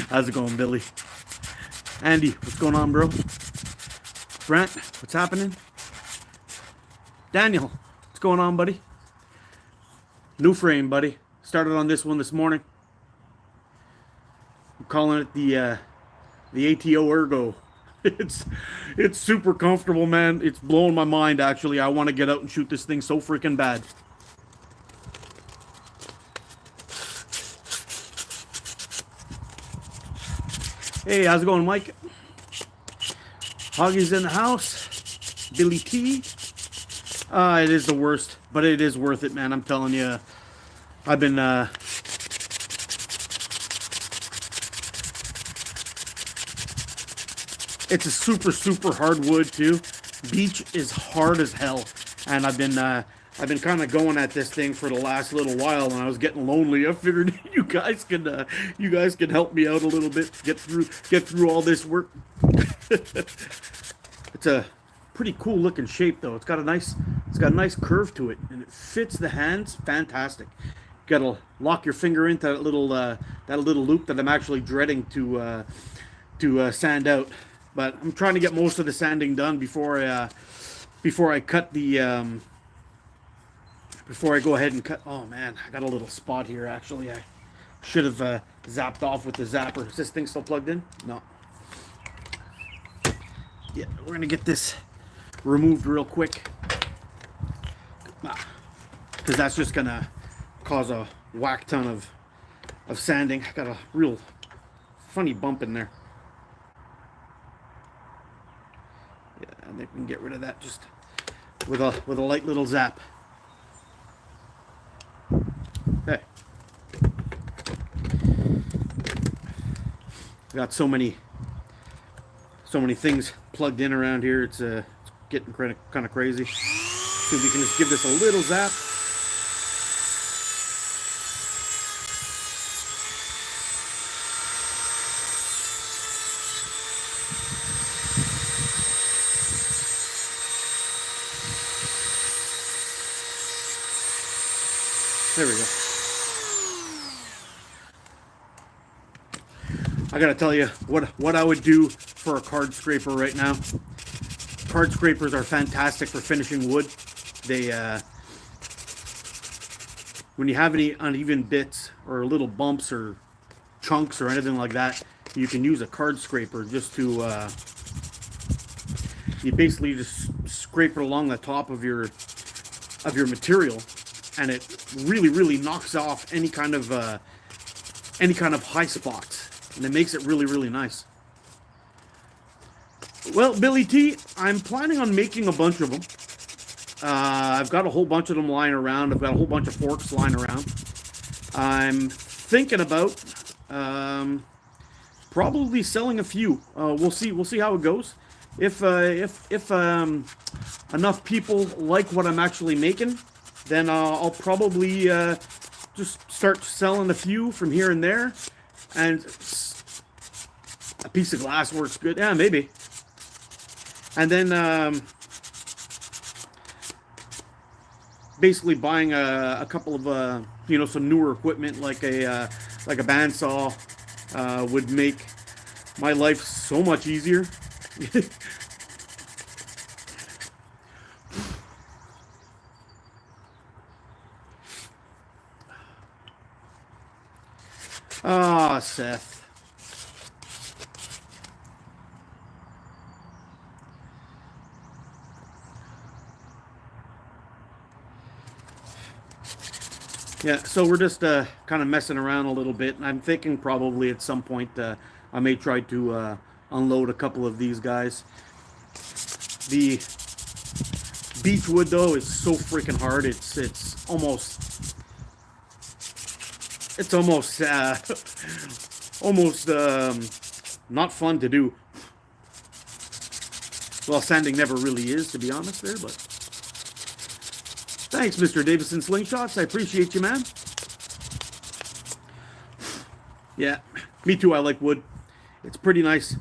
How's it going, Billy? Andy, what's going on, bro? Brent, what's happening? Daniel, what's going on, buddy? New frame, buddy. Started on this one this morning. I'm calling it the ATO Ergo. It's super comfortable, man. It's blowing my mind. Actually, I want to get out and shoot this thing so freaking bad. Hey, how's it going, Mike? Hoggy's in the house. Billy T. It is the worst, but it is worth it, man. I'm telling you. I've been it's a super hard wood too. Beech is hard as hell, and I've been kind of going at this thing for the last little while, and I was getting lonely. I figured you guys can help me out a little bit, get through all this work. It's a pretty cool looking shape though. It's got a nice curve to it, and it fits the hands fantastic. You gotta lock your finger into that little loop that I'm actually dreading to sand out. But I'm trying to get most of the sanding done before I cut the before I go ahead and cut. Oh man, I got a little spot here. Actually, I should have zapped off with the zapper. Is this thing still plugged in? No. Yeah, we're gonna get this removed real quick because that's just gonna cause a whack ton of sanding. I got a real funny bump in there. Yeah, I think we can get rid of that just with a light little zap. Okay. Got so many things plugged in around here. It's getting kind of crazy. So we can just give this a little zap. There we go. I gotta tell you what I would do for a card scraper right now. Card scrapers are fantastic for finishing wood. They when you have any uneven bits or little bumps or chunks or anything like that, you can use a card scraper just to you basically just scrape it along the top of your material, and it really knocks off any kind of high spots, and it makes it really nice. Well, Billy T, I'm planning on making a bunch of them. I've got a whole bunch of them lying around. I've got a whole bunch of forks lying around. I'm thinking about probably selling a few. We'll see. We'll see how it goes. If enough people like what I'm actually making, then I'll probably just start selling a few from here and there. And a piece of glass works good. Yeah, maybe. And then basically buying a couple of some newer equipment like a bandsaw would make my life so much easier. Ah, Seth. Yeah, so we're just kind of messing around a little bit, and I'm thinking probably at some point I may try to unload a couple of these guys. The beech wood though is so freaking hard. It's almost almost not fun to do. Well, sanding never really is, to be honest there, but thanks, Mr. Davison Slingshots. I appreciate you, man. Yeah, me too. I like wood. It's pretty nice.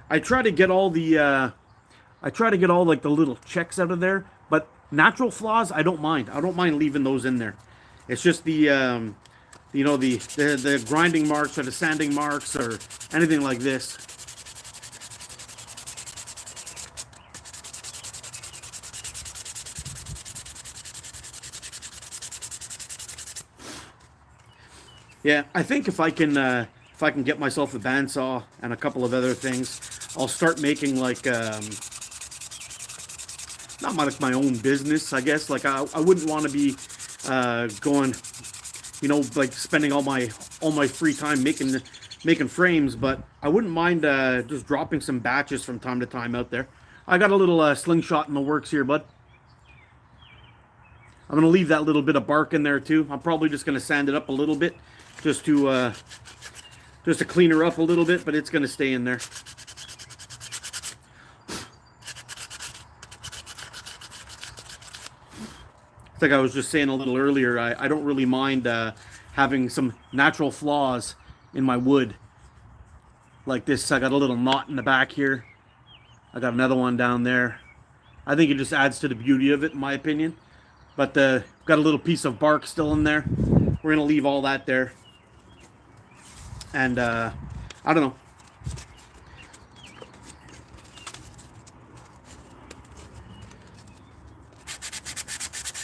I try to get all like the little checks out of there, but natural flaws I don't mind. I don't mind leaving those in there. It's just the you know, the grinding marks or the sanding marks or anything like this. Yeah, I think if I can get myself a bandsaw and a couple of other things, I'll start making like not my own business, I guess. Like I wouldn't want to be going, you know, like spending all my free time making frames, but I wouldn't mind just dropping some batches from time to time out there. I got a little slingshot in the works here, bud. I'm gonna leave that little bit of bark in there too. I'm probably just gonna sand it up a little bit, just to clean her up a little bit, but it's gonna stay in there. Like I was just saying a little earlier, I don't really mind having some natural flaws in my wood. Like this, I got a little knot in the back here. I got another one down there. I think it just adds to the beauty of it, in my opinion. But got a little piece of bark still in there. We're gonna leave all that there. And I don't know.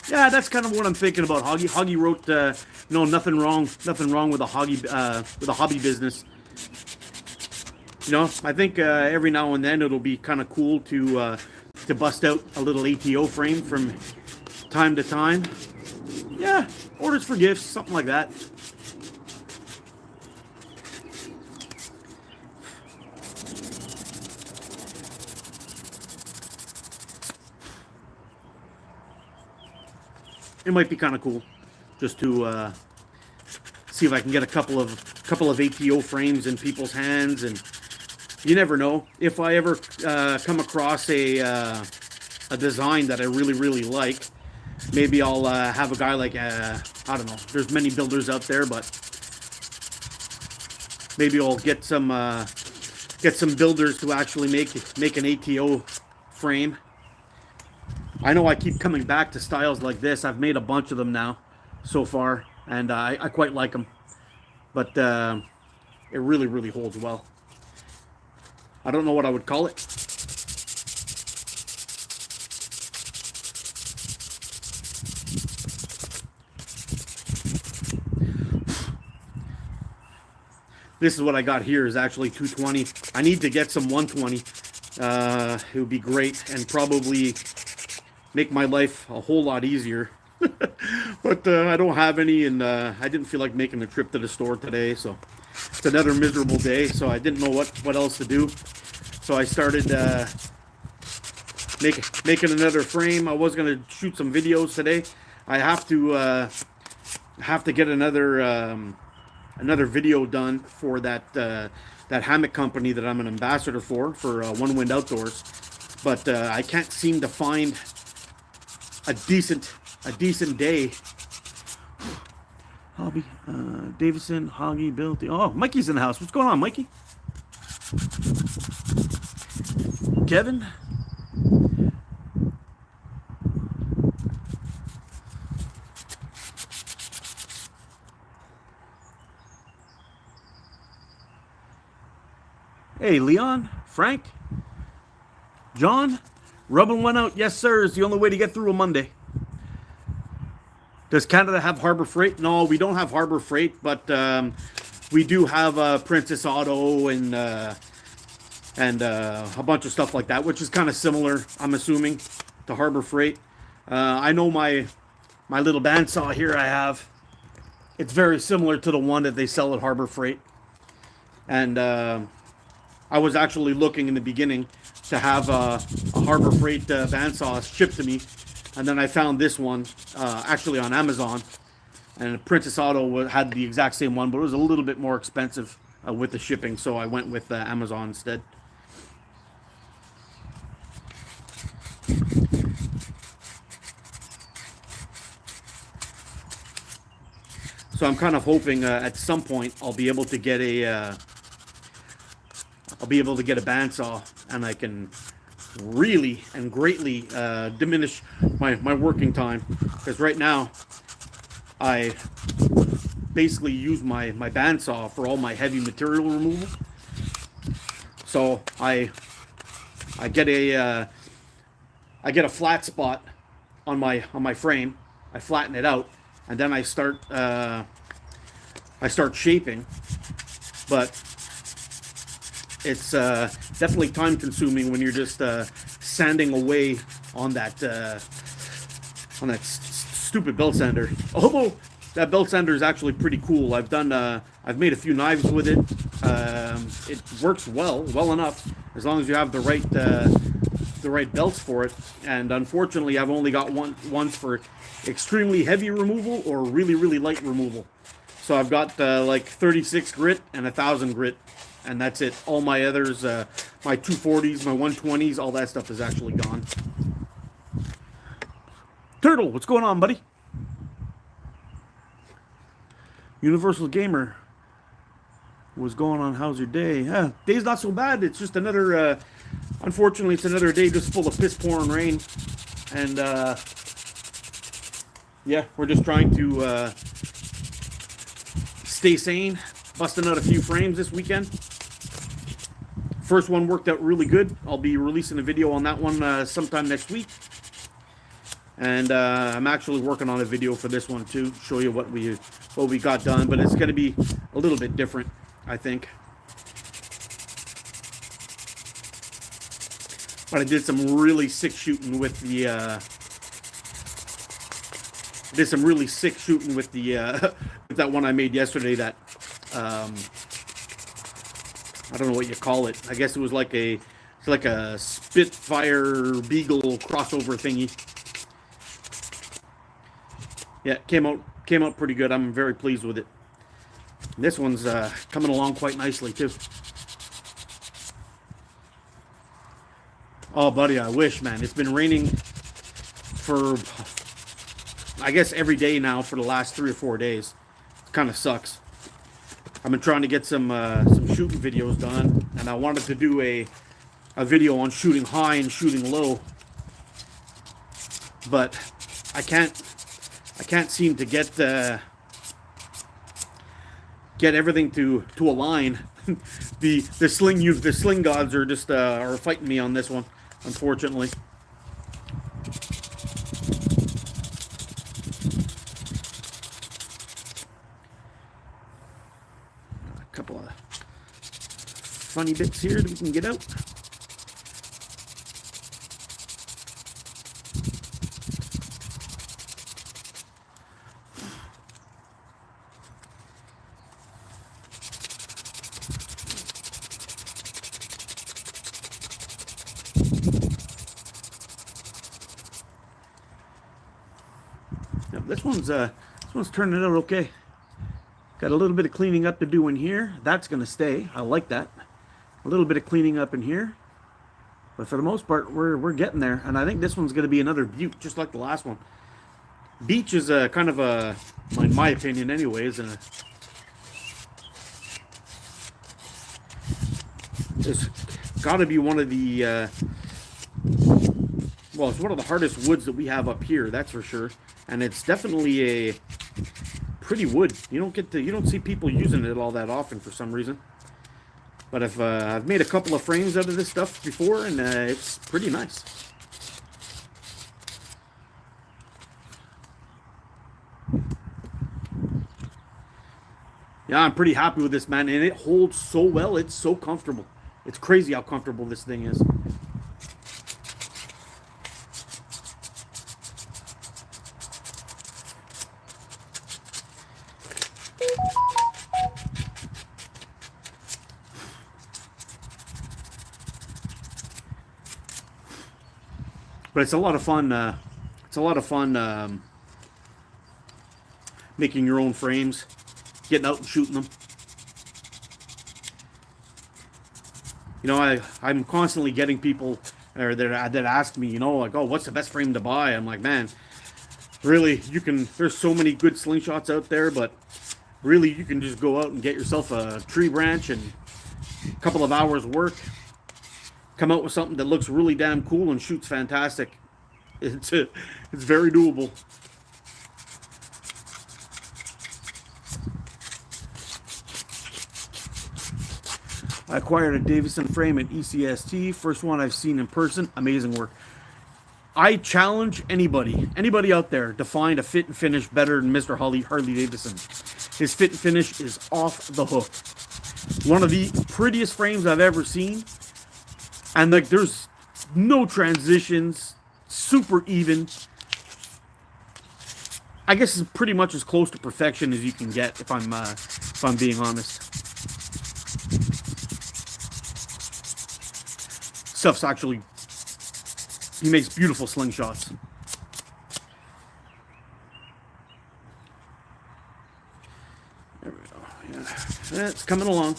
Yeah, that's kind of what I'm thinking about. Hoggy wrote, no, nothing wrong with a hobby business. You know, I think every now and then it'll be kind of cool to bust out a little ATO frame from time to time. Yeah, orders for gifts, something like that. It might be kind of cool just to see if I can get a couple of ATO frames in people's hands, and you never know. If I ever come across a design that I really like, maybe I'll have a guy like I don't know. There's many builders out there, but maybe I'll get some builders to actually make an ATO frame. I know I keep coming back to styles like this. I've made a bunch of them now so far, and I quite like them. But it really holds well. I don't know what I would call it. This is what I got here is actually 220. I need to get some 120. It would be great and probably make my life a whole lot easier. But I don't have any, and I didn't feel like making the trip to the store today, so it's another miserable day, so I didn't know what else to do. So I started making another frame. I was going to shoot some videos today. I have to get another video done for that hammock company that I'm an ambassador for One Wind Outdoors. But I can't seem to find a decent day. Hobby, Davison, Hoggy, Bill. Oh, Mikey's in the house. What's going on, Mikey? Kevin? Hey, Leon, Frank, John, rubbing one out. Yes, sir, is the only way to get through a Monday. Does Canada have Harbor Freight? No, we don't have Harbor Freight, but we do have Princess Auto and a bunch of stuff like that, which is kind of similar, I'm assuming, to Harbor Freight. I know my little bandsaw here I have. It's very similar to the one that they sell at Harbor Freight. And I was actually looking in the beginning to have a Harbor Freight bandsaw shipped to me. And then I found this one actually on Amazon. And Princess Auto had the exact same one, but it was a little bit more expensive with the shipping. So I went with Amazon instead. So I'm kind of hoping at some point I'll be able to get a bandsaw, and I can really and greatly diminish my working time, because right now I basically use my bandsaw for all my heavy material removal. So I get a flat spot on my frame. I flatten it out, and then I start shaping. But it's definitely time consuming when you're just sanding away on that stupid belt sander. Although that belt sander is actually pretty cool. I've made a few knives with it. It works well enough, as long as you have the right belts for it. And unfortunately, I've only got ones for extremely heavy removal or really light removal. So I've got like 36 grit and 1,000 grit, and that's it. All my others, my 240s, my 120s, all that stuff is actually gone. Turtle, what's going on, buddy? Universal Gamer, what's going on? How's your day? Yeah, day's not so bad. It's just another, unfortunately, it's another day just full of piss pouring rain. And, yeah, we're just trying to stay sane, busting out a few frames this weekend. First one worked out really good. I'll be releasing a video on that one sometime next week. And I'm actually working on a video for this one too, show you what we got done, but it's going to be a little bit different, I think. But I did some really sick shooting with the with that one I made yesterday. That I don't know what you call it. I guess it was like a Spitfire Beagle crossover thingy. Yeah, came out pretty good. I'm very pleased with it. And this one's coming along quite nicely too. Oh, buddy, I wish, man. It's been raining for, I guess, every day now for the last 3 or 4 days. It kind of sucks. I've been trying to get some shooting videos done, and I wanted to do a video on shooting high and shooting low, but I can't seem to get everything to align. the sling gods are just are fighting me on this one, unfortunately. A couple of funny bits here that we can get out. This one's turning out okay. Got a little bit of cleaning up to do in here. That's gonna stay. I like that. A little bit of cleaning up in here, but for the most part, we're getting there. And I think this one's gonna be another butte, just like the last one. Beach is a kind of a, in my opinion, anyways. It's got to be one of the well, it's one of the hardest woods that we have up here, that's for sure. And it's definitely a pretty wood. You don't see people using it all that often for some reason. But I've made a couple of frames out of this stuff before, and it's pretty nice. Yeah, I'm pretty happy with this, man, and it holds so well. It's so comfortable. It's crazy how comfortable this thing is. But it's a lot of fun. It's a lot of fun making your own frames, getting out and shooting them. You know, I'm constantly getting people that ask me, you know, like, oh, what's the best frame to buy? I'm like, man, really, there's so many good slingshots out there, but really, you can just go out and get yourself a tree branch and a couple of hours work. Come out with something that looks really damn cool and shoots fantastic. It's very doable. I acquired a Davison frame at ECST. First one I've seen in person. Amazing work. I challenge anybody out there to find a fit and finish better than Mr. Harley Davidson. His fit and finish is off the hook. One of the prettiest frames I've ever seen. And like, there's no transitions, super even. I guess it's pretty much as close to perfection as you can get, if I'm being honest. Stuff's actually, he makes beautiful slingshots. There we go. Yeah, it's coming along.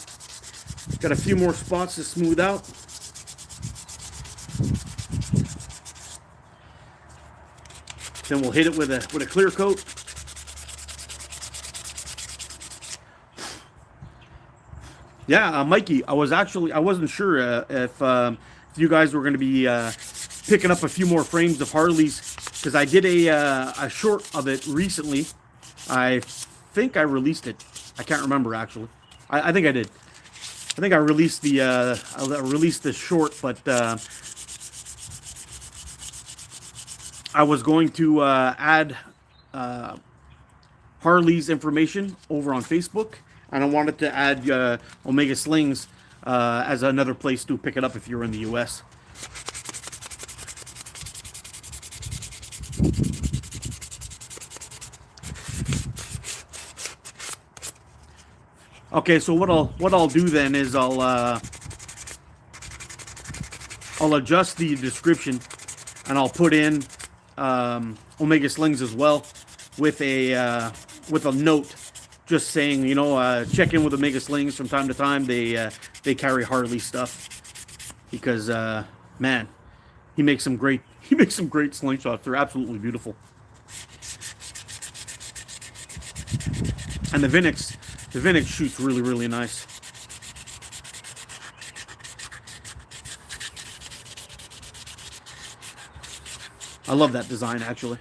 Got a few more spots to smooth out. Then we'll hit it with a clear coat. Yeah, Mikey, I wasn't sure if you guys were going to be picking up a few more frames of Harleys, because I did a short of it recently. I think I released it. I can't remember actually. I think I did. I think I released the short, but I was going to add Harley's information over on Facebook, and I wanted to add Omega Slings as another place to pick it up if you're in the US. Okay, so what I'll do then is I'll adjust the description, and I'll put in Omega Slings as well with a note just saying, you know, check in with Omega Slings from time to time. They carry Harley stuff because man, he makes some great slingshots. They're absolutely beautiful. And the Vinix shoots really, really nice. I love that design, actually.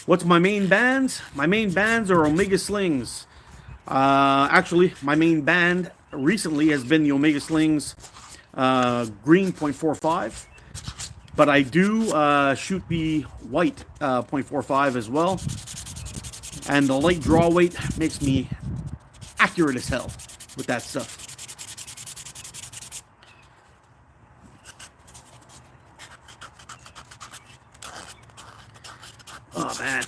What's my main bands? My main bands are Omega Slings. Actually, my main band recently has been the Omega Slings green .45. But I do shoot the white .45 as well. And the light draw weight makes me accurate as hell with that stuff. Oh, man.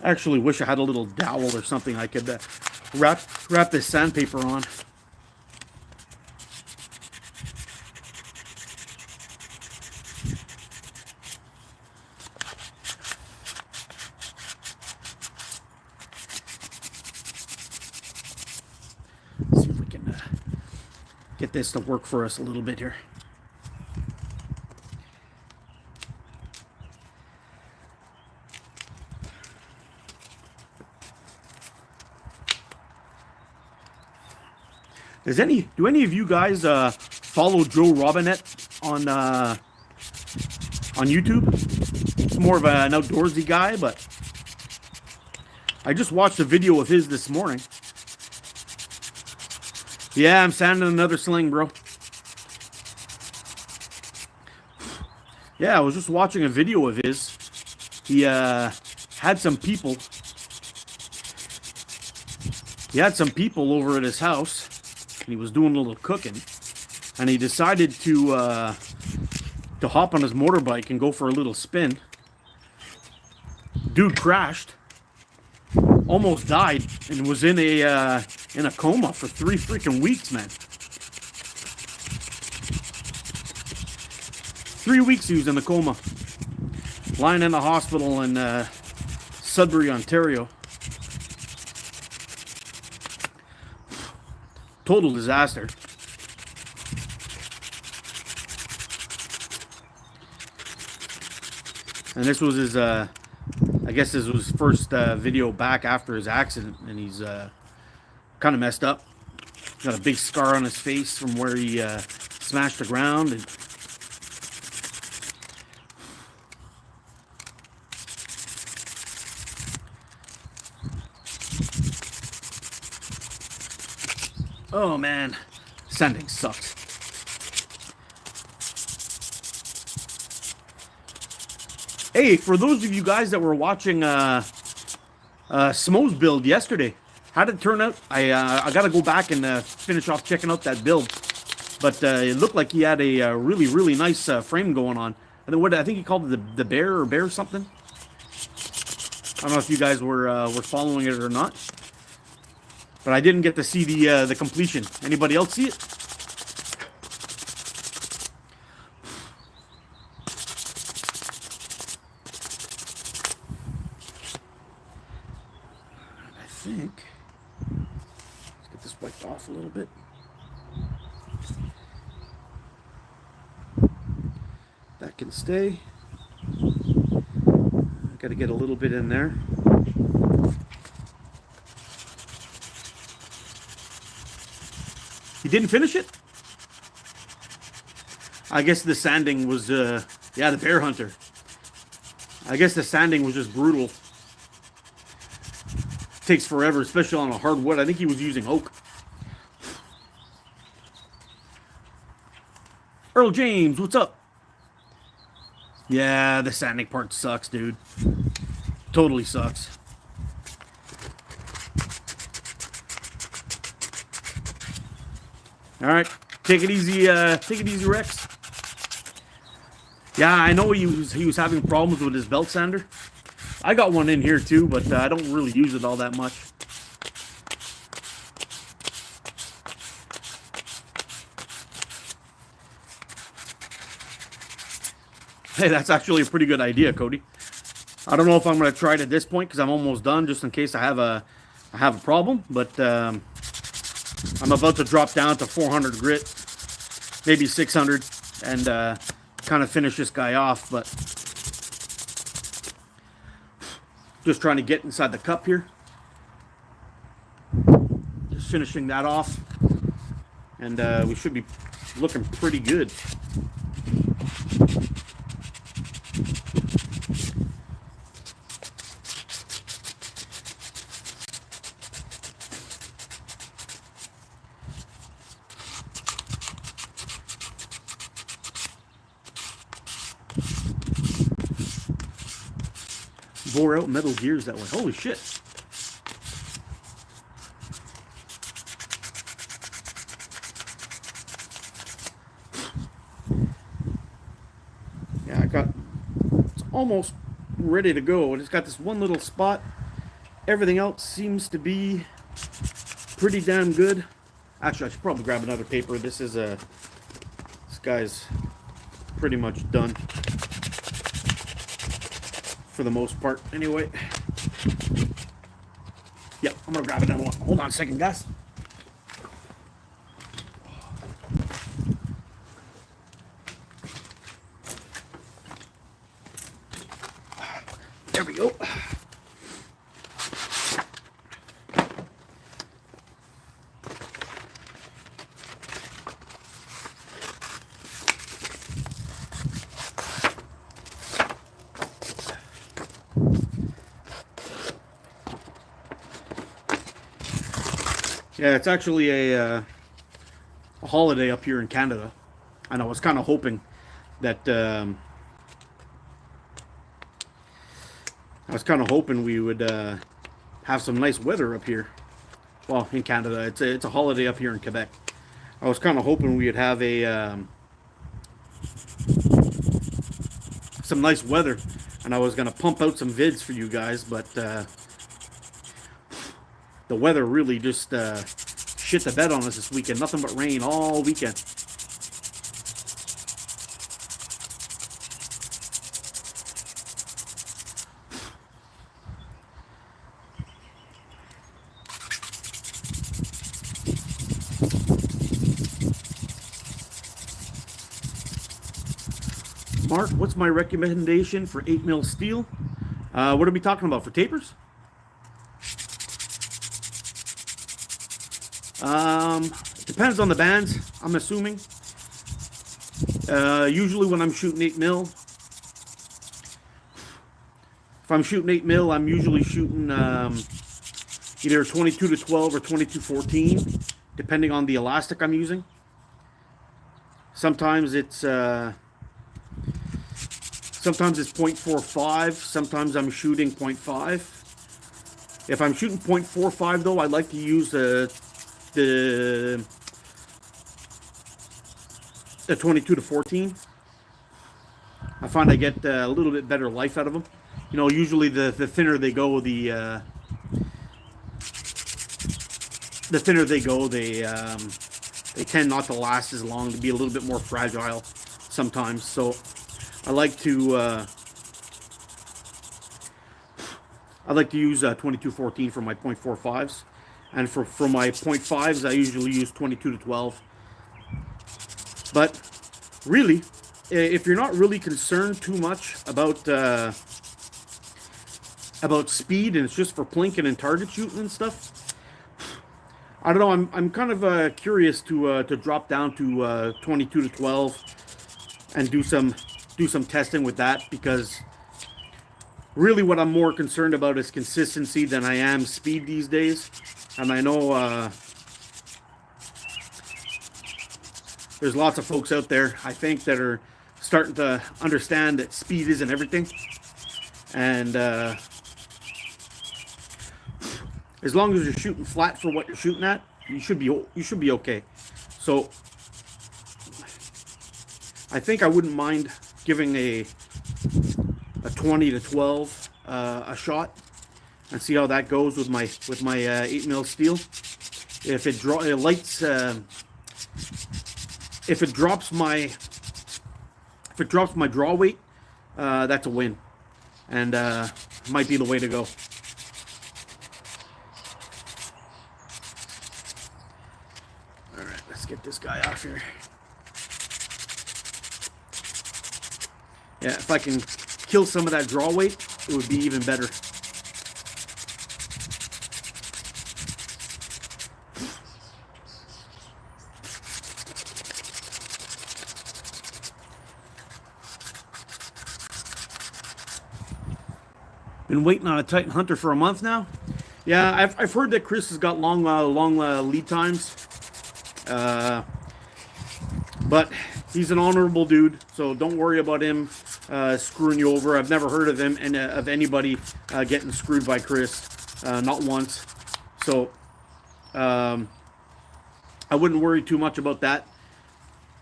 I actually wish I had a little dowel or something I could wrap this sandpaper on. See if we can get this to work for us a little bit here. Do any of you guys follow Joe Robinette on YouTube? He's more of an outdoorsy guy, but I just watched a video of his this morning. Yeah, I'm sanding another sling, bro. Yeah, I was just watching a video of his. He had some people. He had some people over at his house. And he was doing a little cooking, and he decided to hop on his motorbike and go for a little spin. Dude crashed, almost died, and was in a coma for 3 freaking weeks, man. 3 weeks he was in a coma, lying in the hospital in Sudbury, Ontario. Total disaster. And this was his, I guess this was his first video back after his accident, and he's kind of messed up. Got a big scar on his face from where he smashed the ground. And Oh man, sanding sucks. Hey, for those of you guys that were watching Smo's build yesterday, how did it turn out? I got to go back and finish off checking out that build. But it looked like he had a really nice frame going on. I think he called it the bear something. I don't know if you guys were following it or not, but I didn't get to see the completion. Anybody else see it? I think. Let's get this wiped off a little bit. That can stay. Got to get a little bit in there. You didn't finish it? I guess the sanding was, yeah, the bear hunter. I guess the sanding was just brutal. Takes forever, especially on a hard wood. I think he was using oak. Earl James, what's up? Yeah, the sanding part sucks, dude. Totally sucks. All right, take it easy, Rex. Yeah, I know he was having problems with his belt sander. I got one in here too, but I don't really use it all that much. Hey, that's actually a pretty good idea, Cody. I don't know if I'm going to try it at this point because I'm almost done, just in case I have a problem. But I'm about to drop down to 400 grit, maybe 600, and kind of finish this guy off. But just trying to get inside the cup here. Just finishing that off, and we should be looking pretty good. Bore out metal gears that way. Holy shit. Yeah, it's almost ready to go. It's got this one little spot. Everything else seems to be pretty damn good. Actually, I should probably grab another paper. This guy's pretty much done. For the most part, anyway. Yeah, I'm gonna grab another one. Hold on a second, guys. There we go. Yeah, it's actually a holiday up here in Canada, and I was kind of hoping that we would have some nice weather up here. Well, in Canada, it's a holiday up here in Quebec. I was kind of hoping we'd have some nice weather, and I was gonna pump out some vids for you guys, but the weather really just shit the bed on us this weekend. Nothing but rain all weekend. Mark, what's my recommendation for 8mm steel? What are we talking about for tapers? Depends on the bands, I'm assuming. Usually when I'm shooting 8mm, if I'm shooting 8mm, I'm usually shooting either 22-12 or 22-14. depending on the elastic I'm using. Sometimes it's 0.45. Sometimes I'm shooting 0.5. If I'm shooting 0.45 though, I like to use the 22 to 14. I find I get a little bit better life out of them. You know, usually the thinner they go, the thinner they go, they tend not to last as long, to be a little bit more fragile sometimes. So I like to use 2214 for my 0.45s, and for my 0.5s I usually use 22 to 12. But really, if you're not really concerned too much about speed, and it's just for plinking and target shooting and stuff, I don't know. I'm kind of curious to drop down to 22 to 12 and do some testing with that, because really what I'm more concerned about is consistency than I am speed these days. And I know there's lots of folks out there, I think, that are starting to understand that speed isn't everything. And as long as you're shooting flat for what you're shooting at, you should be okay. So I think I wouldn't mind giving a 20 to 12 a shot, and see how that goes with my 8mm steel. If it drops my draw weight, that's a win, and might be the way to go. All right, let's get this guy off here. Yeah, if I can kill some of that draw weight, it would be even better. Been waiting on a Titan Hunter for a month now. Yeah, I've heard that Chris has got long lead times, but he's an honorable dude, so don't worry about him screwing you over. I've never heard of him and of anybody getting screwed by Chris, not once. So I wouldn't worry too much about that.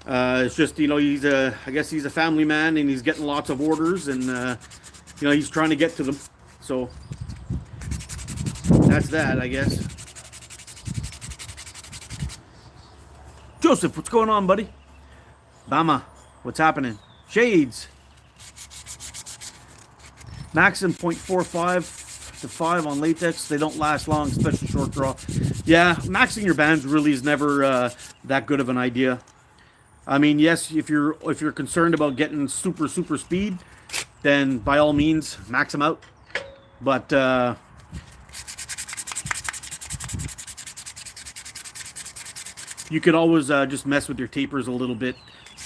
It's just, you know, I guess he's a family man, and he's getting lots of orders, and you know, he's trying to get to them. So that's that, I guess. Joseph, what's going on, buddy? Bama, what's happening? Shades. Maxim 0.45 to 5 on latex. They don't last long, especially short draw. Yeah, maxing your bands really is never that good of an idea. I mean, yes, if you're concerned about getting super speed, then by all means max them out. But you could always just mess with your tapers a little bit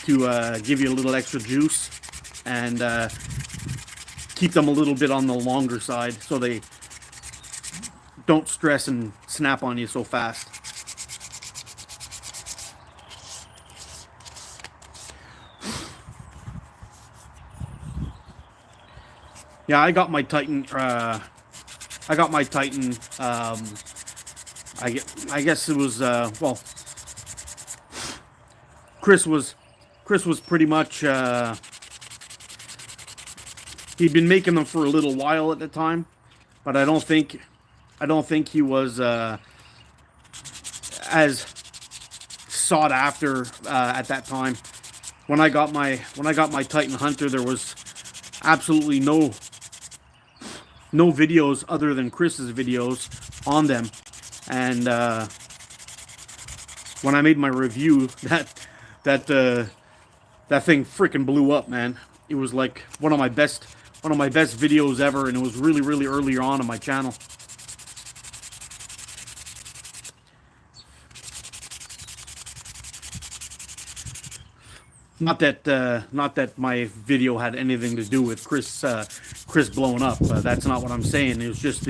to give you a little extra juice, and keep them a little bit on the longer side so they don't stress and snap on you so fast. Yeah, I got my Titan. I guess it was well. Chris was pretty much. He'd been making them for a little while at the time, but I don't think he was as sought after at that time. When I got my Titan Hunter, there was absolutely no videos other than Chris's videos on them, and when I made my review, that thing freaking blew up, man. It was like one of my best videos ever, and it was really early on my channel. Not that my video had anything to do with Chris blowing up. That's not what I'm saying. It was just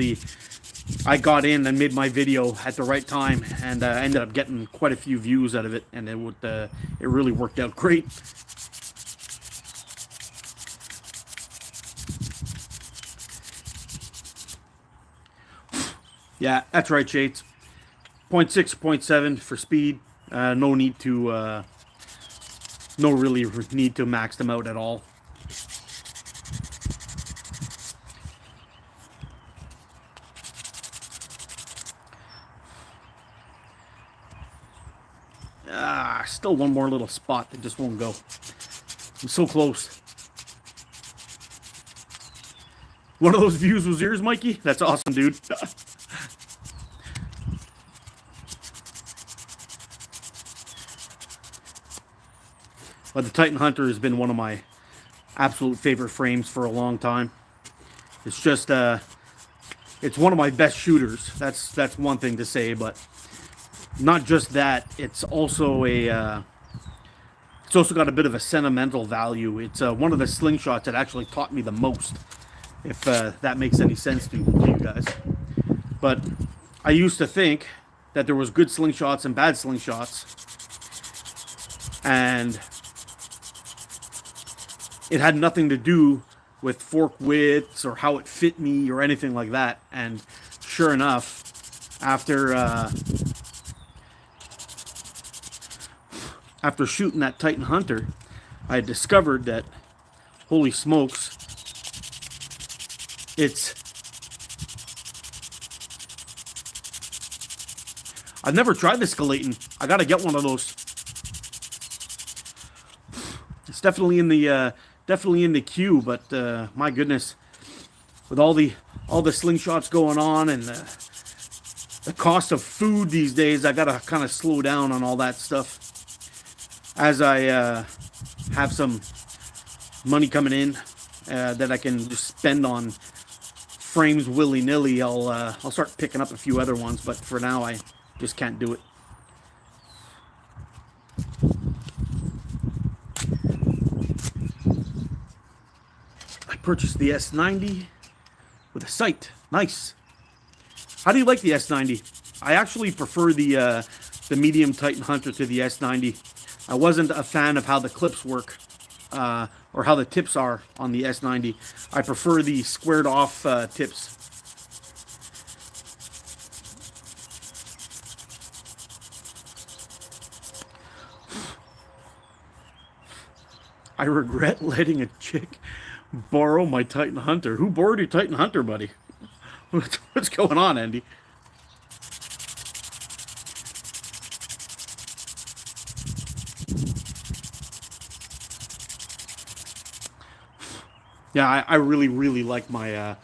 I got in and made my video at the right time, and ended up getting quite a few views out of it, and it really worked out great. Yeah, that's right, Shades. 0.6, 0.7 for speed. No need to, no really need to max them out at all. Still one more little spot that just won't go. I'm so close. One of those views was yours, Mikey? That's awesome, dude. But the Titan Hunter has been one of my absolute favorite frames for a long time. It's just, it's one of my best shooters. That's one thing to say, but not just that. It's also it's also got a bit of a sentimental value. It's one of the slingshots that actually taught me the most, if that makes any sense to you guys. But I used to think that there was good slingshots and bad slingshots, and it had nothing to do with fork widths or how it fit me or anything like that. And sure enough, after shooting that Titan Hunter, I discovered that, holy smokes, I've never tried the skeleton. I gotta get one of those. It's definitely in the queue, but my goodness, with all the slingshots going on and the cost of food these days, I gotta kind of slow down on all that stuff. As I have some money coming in that I can just spend on frames willy-nilly, I'll start picking up a few other ones. But for now, I just can't do it. I purchased the S90 with a sight. Nice. How do you like the S90? I actually prefer the medium Titan Hunter to the S90. I wasn't a fan of how the clips work, or how the tips are on the S90. I prefer the squared off tips. I regret letting a chick borrow my Titan Hunter. Who borrowed your Titan Hunter, buddy? What's going on, Andy? Yeah, I really, really like my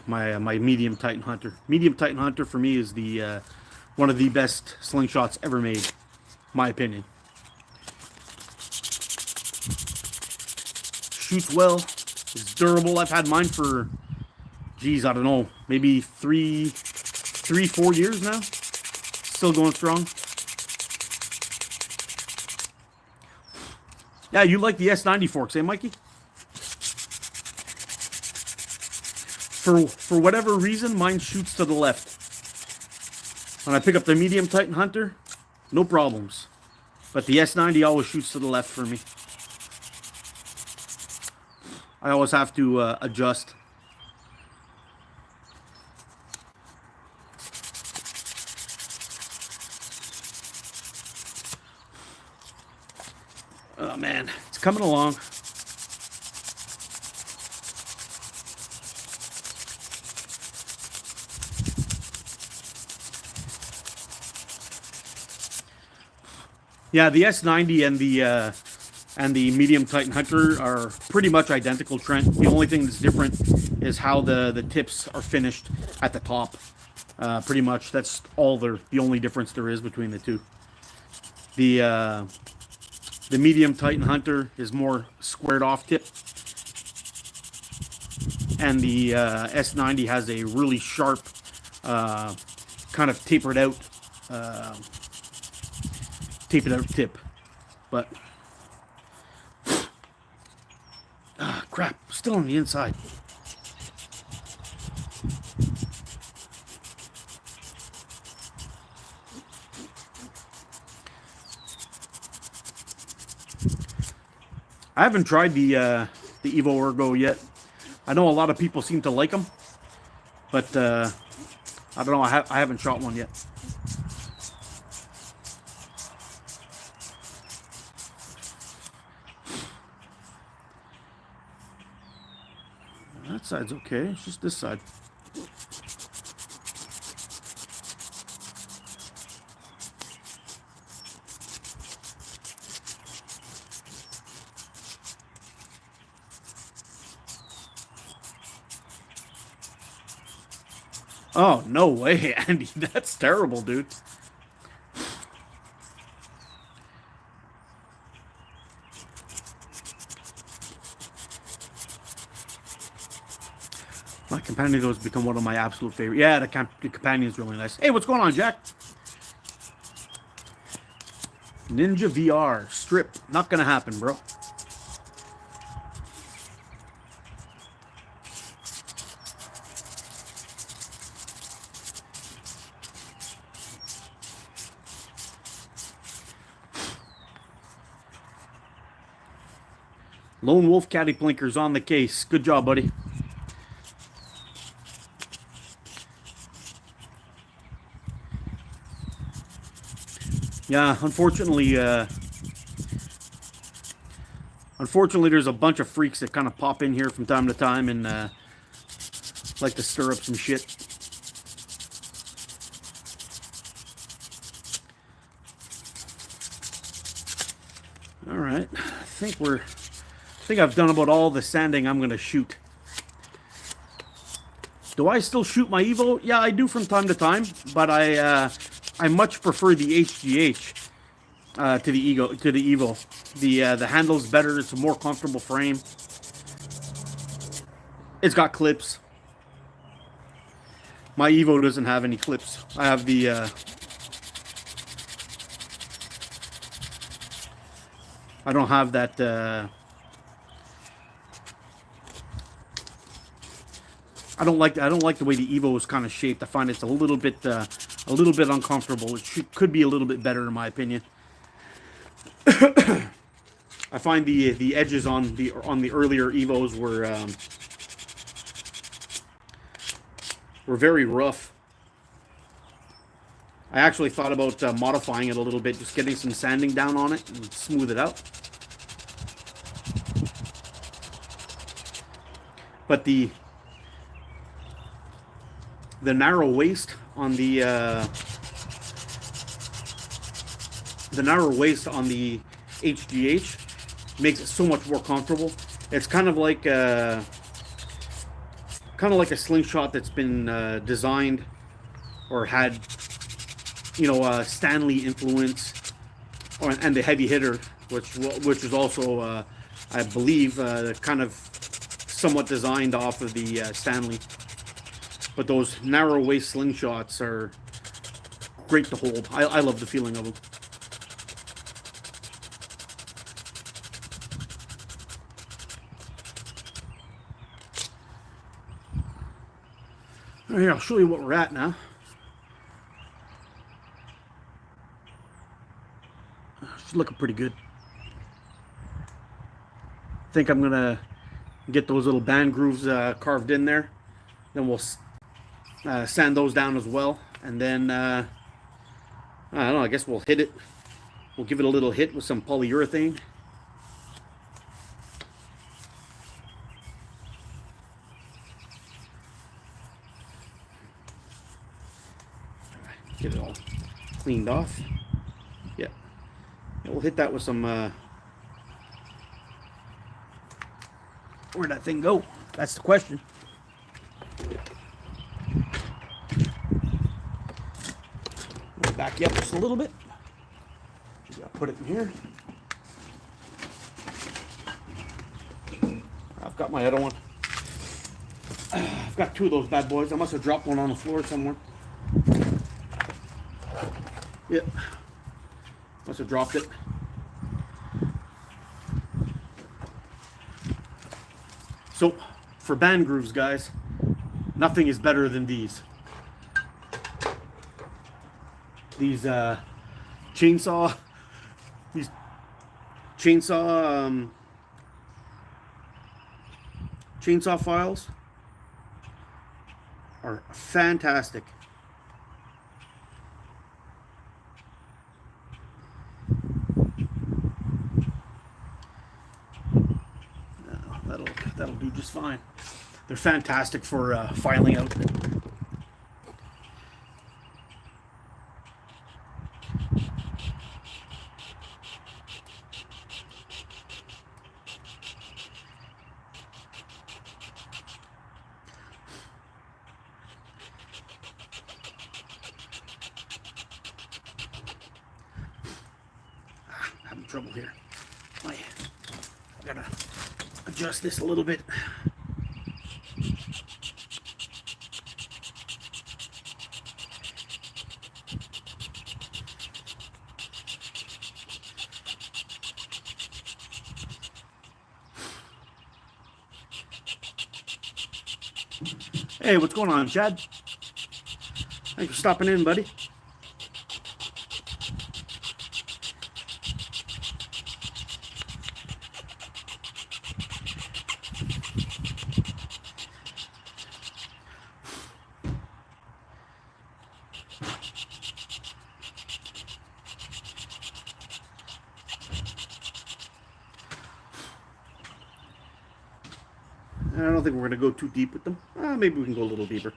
my medium Titan Hunter. Medium Titan Hunter for me is the one of the best slingshots ever made, my opinion. Shoots well. It's durable. I've had mine for, geez, I don't know, maybe 4 years now. Still going strong. Yeah, you like the S90 forks, eh, Mikey? For whatever reason, mine shoots to the left. When I pick up the medium Titan Hunter, no problems. But the S90 always shoots to the left for me. I always have to adjust. Oh man, it's coming along. Yeah, the S90 and the medium Titan Hunter are pretty much identical, Trent. The only thing that's different is how the tips are finished at the top. Pretty much, that's all the only difference there is between the two. The medium Titan Hunter is more squared off tip, and the S90 has a really sharp, kind of tapered out tip. But crap, still on the inside. I haven't tried the Evo Ergo yet. I know a lot of people seem to like them, but I don't know. I haven't shot one yet. That side's okay. It's just this side. Oh, no way, Andy. That's terrible, dude. My companion has become one of my absolute favorite. Yeah, the companion is really nice. Hey, what's going on, Jack? Ninja VR strip. Not gonna happen, bro. Lone Wolf Caddy Blinkers on the case. Good job, buddy. Yeah, unfortunately, there's a bunch of freaks that kind of pop in here from time to time and like to stir up some shit. All right, I think I've done about all the sanding I'm gonna shoot. Do I still shoot my Evo? Yeah, I do from time to time, but I much prefer the HGH to the Evo. The handle's better. It's a more comfortable frame. It's got clips. My Evo doesn't have any clips. I have the I don't have that. I don't like the way the Evo is kind of shaped. I find it's a little bit uncomfortable. Could be a little bit better in my opinion. I find the edges on the earlier Evos were very rough. I actually thought about modifying it a little bit, just getting some sanding down on it and smooth it out. But the narrow waist on the HGH makes it so much more comfortable. It's kind of like a slingshot that's been designed or had, Stanley influence, and the heavy hitter, which is also I believe kind of somewhat designed off of the Stanley. But those narrow waist slingshots are great to hold. I love the feeling of them. Here, I'll show you what we're at now. It's looking pretty good. I think I'm gonna get those little band grooves carved in there. Then we'll sand those down as well, and then I don't know. I guess we'll hit it. We'll give it a little hit with some polyurethane. Get it all cleaned off. Yeah, we'll hit that with some. Where'd that thing go? That's the question. Back you up just a little bit. I'll put it in here. I've got my other one. I've got two of those bad boys. I must have dropped one on the floor somewhere. Yep. Must have dropped it. So, for band grooves, guys, nothing is better than these. These chainsaw chainsaw files are fantastic. That'll do just fine. They're fantastic for filing out. Having trouble here. I gotta adjust this a little bit. Hey, what's going on, Chad? Thanks for stopping in, buddy. I don't think we're going to go too deep with them. Maybe we can go a little deeper.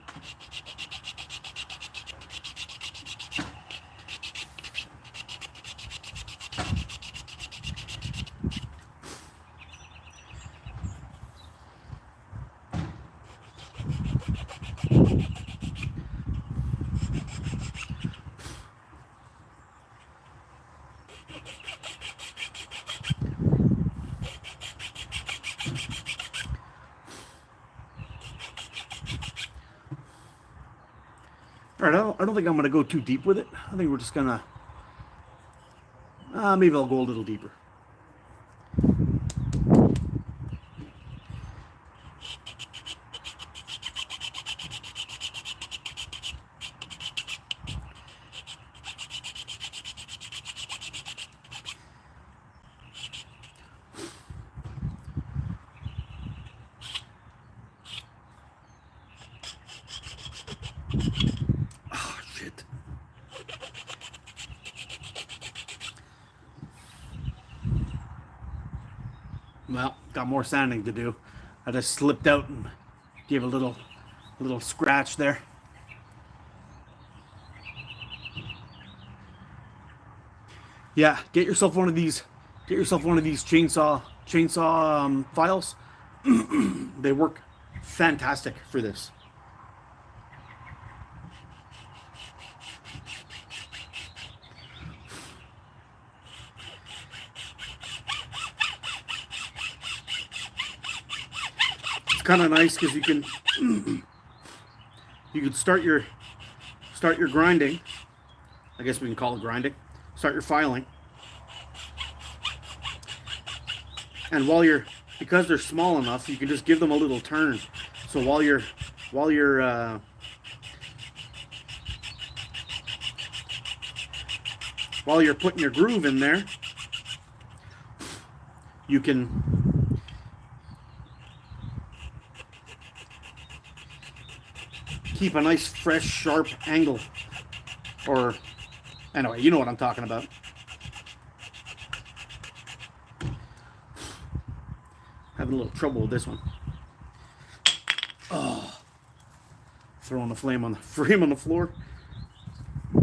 All right, I don't think I'm going to go too deep with it. I think we're just going to, maybe I'll go a little deeper. Well, got more sanding to do. I just slipped out and gave a little scratch there. Yeah, get yourself one of these. Get yourself one of these chainsaw files. They work fantastic for this. Kind of nice because you can start your grinding. I guess we can call it grinding. Start your filing, and because they're small enough, you can just give them a little turn. So while you're putting your groove in there, you can keep a nice, fresh, sharp angle. Or, anyway, you know what I'm talking about. Having a little trouble with this one. Oh, throwing the frame on the floor. I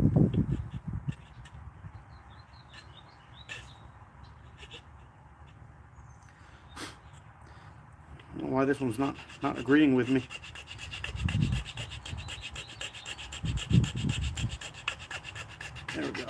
don't know why this one's not agreeing with me. There we go.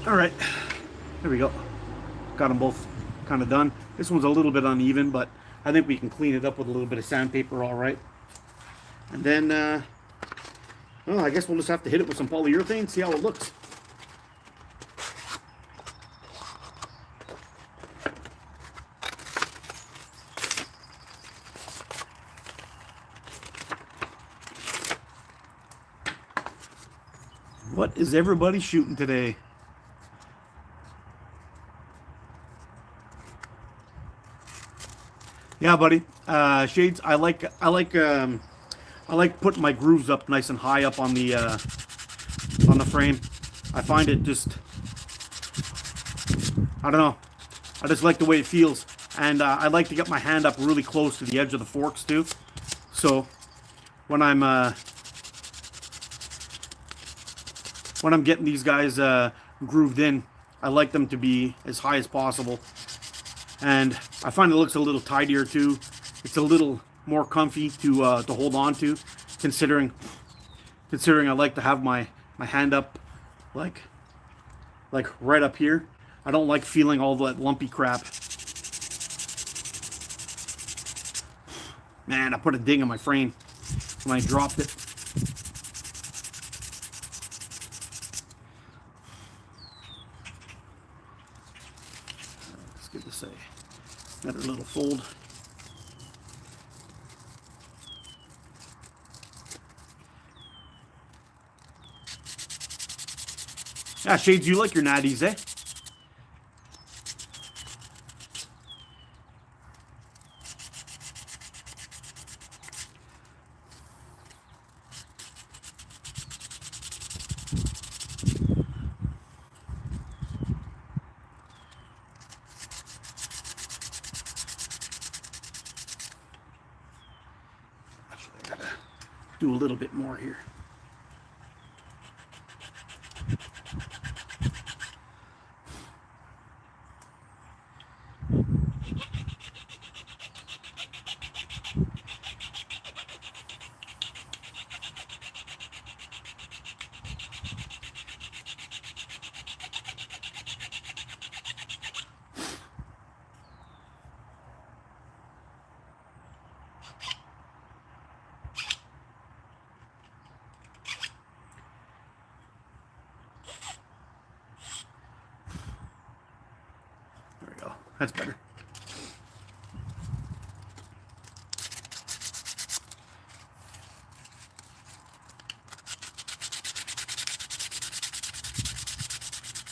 All right, there we go. Got them both kind of done. This one's a little bit uneven, but I think we can clean it up with a little bit of sandpaper, all right. And then, well, I guess we'll just have to hit it with some polyurethane, see how it looks. What is everybody shooting today? Yeah, buddy. Shades. I like putting my grooves up nice and high up on the frame. I find it just, I don't know. I just like the way it feels, and I like to get my hand up really close to the edge of the forks too. So when I'm getting these guys grooved in, I like them to be as high as possible. And I find it looks a little tidier too. It's a little more comfy to hold on to, considering I like to have my hand up like right up here. I don't like feeling all that lumpy crap. Man, I put a ding in my frame when I dropped it. Let's give this another little fold. Yeah, Shades, you like your natties, eh? Actually, I gotta do a little bit more here. That's better.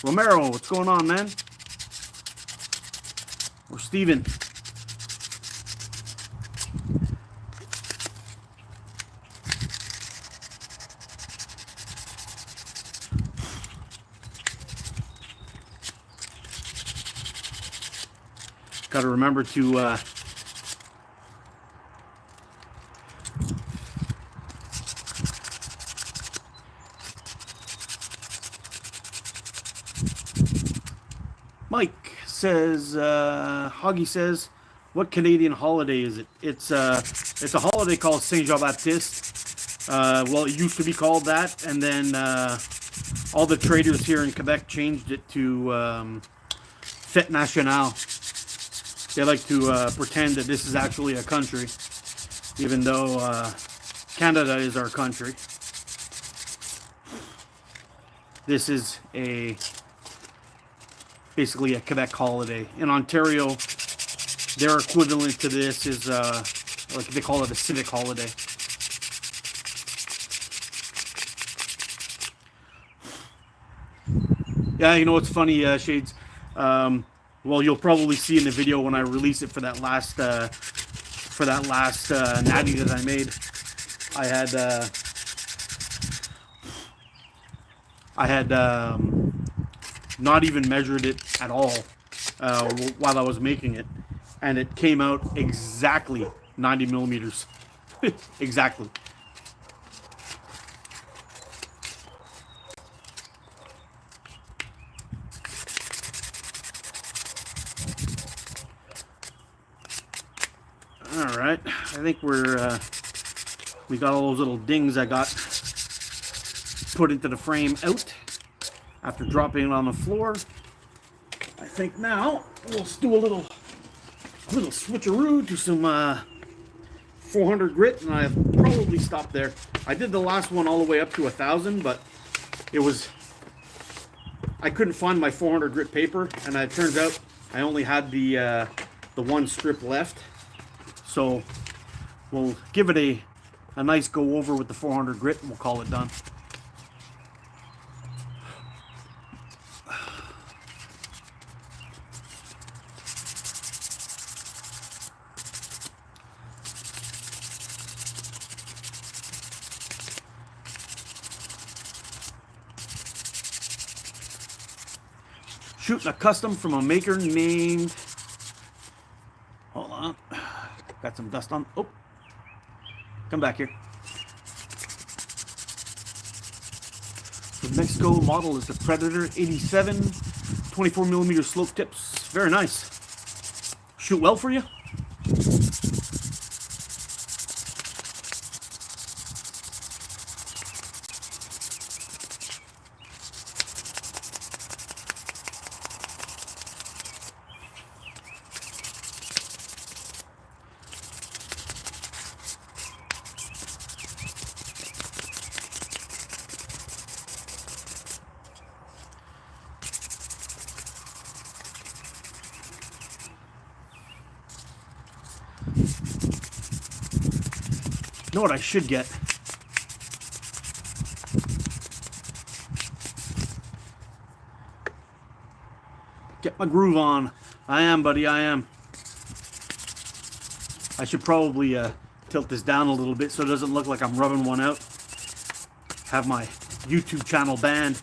Romero, what's going on, man? Or Steven? Got to remember to Mike says, Hoggy says, what Canadian holiday is it? It's a holiday called Saint Jean Baptiste. Well, it used to be called that, and then all the traders here in Quebec changed it to Fête Nationale. They like to pretend that this is actually a country, even though Canada is our country. This is basically a Quebec holiday. In Ontario, their equivalent to this is like they call it a civic holiday. Yeah, you know what's funny, Shades? Well, you'll probably see in the video when I release it for that last natty that I made. I had not even measured it at all while I was making it, and it came out exactly 90 millimeters. Exactly. All right, I think we got all those little dings I got put into the frame out after dropping it on the floor. I think now we'll do a little little switcheroo to some 400 grit, and I'll probably stop there. I did the last one all the way up to 1,000, but it was, I couldn't find my 400 grit paper, and it turns out I only had the one strip left. So we'll give it a nice go over with the 400 grit, and we'll call it done. Shooting a custom from a maker named, hold on, got some dust on, oh, come back here. The Mexico model is the Predator 87, 24mm slope tips, very nice. Shoot well for you. Know what I should get? Get my groove on. I am, buddy, I am. I should probably tilt this down a little bit so it doesn't look like I'm rubbing one out. Have my YouTube channel banned.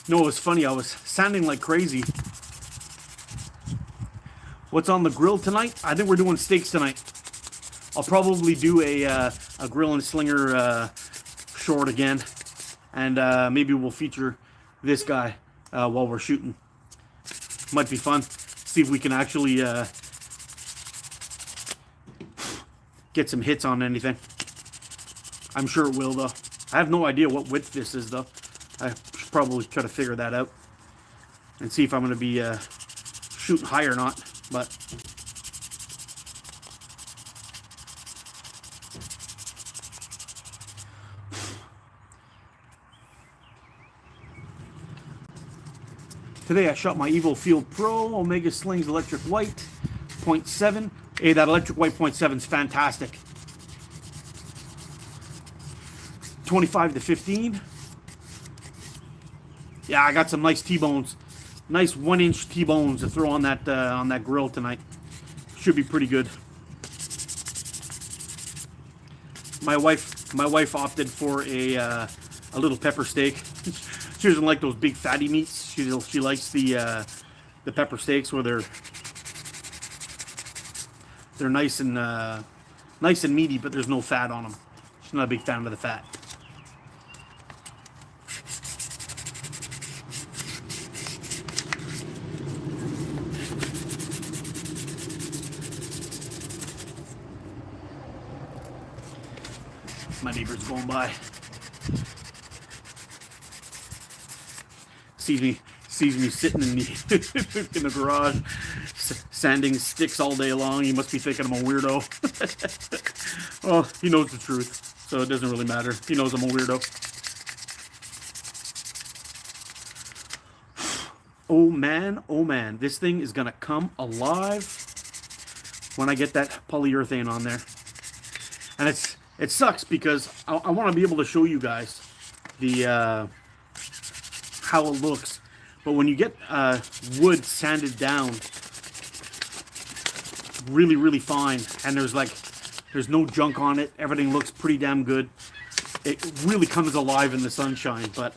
No, it was funny. I was sanding like crazy. What's on the grill tonight? I think we're doing steaks tonight. I'll probably do a grill and slinger short again, and maybe we'll feature this guy while we're shooting. Might be fun. See if we can actually get some hits on anything. I'm sure it will, though. I have no idea what width this is, though. I should probably try to figure that out and see if I'm going to be shooting high or not. But today I shot my Evo Field Pro Omega Slings Electric White 0.7. Hey, that Electric White 0.7 is fantastic. 25 to 15. Yeah, I got some nice T-bones, nice 1-inch T-bones to throw on that grill tonight. Should be pretty good. My wife opted for a little pepper steak. She doesn't like those big fatty meats. She likes the pepper steaks where they're nice and meaty, but there's no fat on them. She's not a big fan of the fat. My neighbor's going by. Sees me sitting in the in the garage, sanding sticks all day long. He must be thinking I'm a weirdo. Well, he knows the truth, so it doesn't really matter. He knows I'm a weirdo. Oh man, this thing is gonna come alive when I get that polyurethane on there. And it sucks because I want to be able to show you guys the how it looks, but when you get wood sanded down really fine, and there's no junk on it, everything looks pretty damn good. It really comes alive in the sunshine, but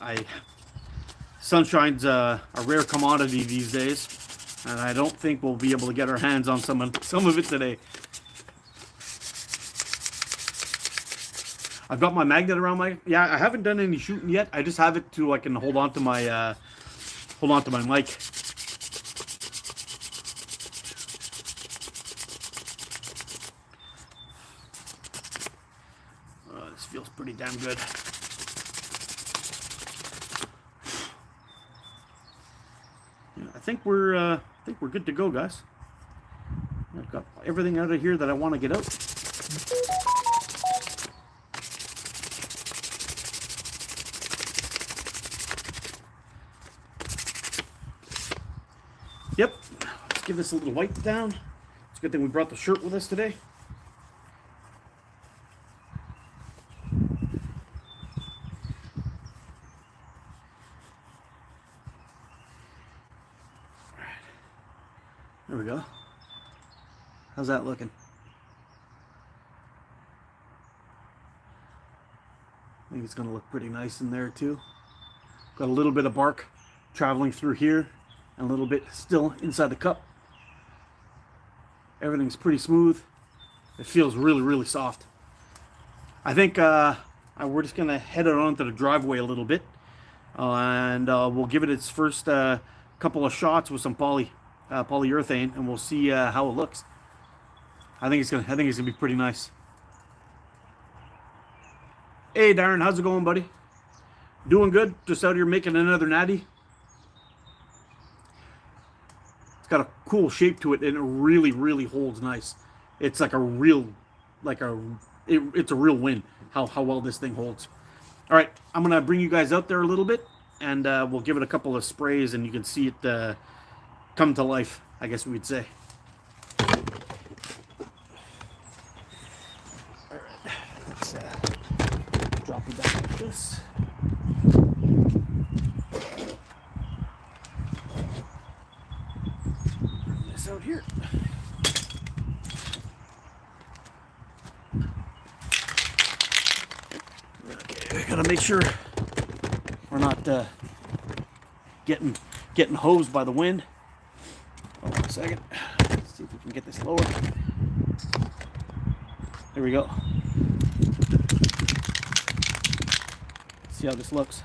sunshine's a rare commodity these days, and I don't think we'll be able to get our hands on some of it today. I've got my magnet around I haven't done any shooting yet. I just have it to I can hold on to my hold on to my mic. This feels pretty damn good. Yeah, I think we're good to go, guys. I've got everything out of here that I want to get out. Yep, let's give this a little wipe down. It's a good thing we brought the shirt with us today. There we go. How's that looking? I think it's going to look pretty nice in there too. Got a little bit of bark traveling through here and a little bit still inside the cup. Everything's pretty smooth. It feels really, really soft. I think we're just going to head it onto the driveway a little bit, and we'll give it its first couple of shots with some polyurethane, and we'll see how it looks. I think it's gonna be pretty nice. Hey Darren, how's it going, buddy? Doing good? Just out here making another natty. It's got a cool shape to it, and it really, really holds nice. It's like a real, it's a real win how well this thing holds. All right, I'm gonna bring you guys out there a little bit, and we'll give it a couple of sprays, and you can see it come to life, I guess we'd say. All right, let's drop it down like this. Bring this out here. Okay, we gotta make sure we're not getting hosed by the wind. Hold on a second. Let's see if we can get this lower. There we go. Let's see how this looks.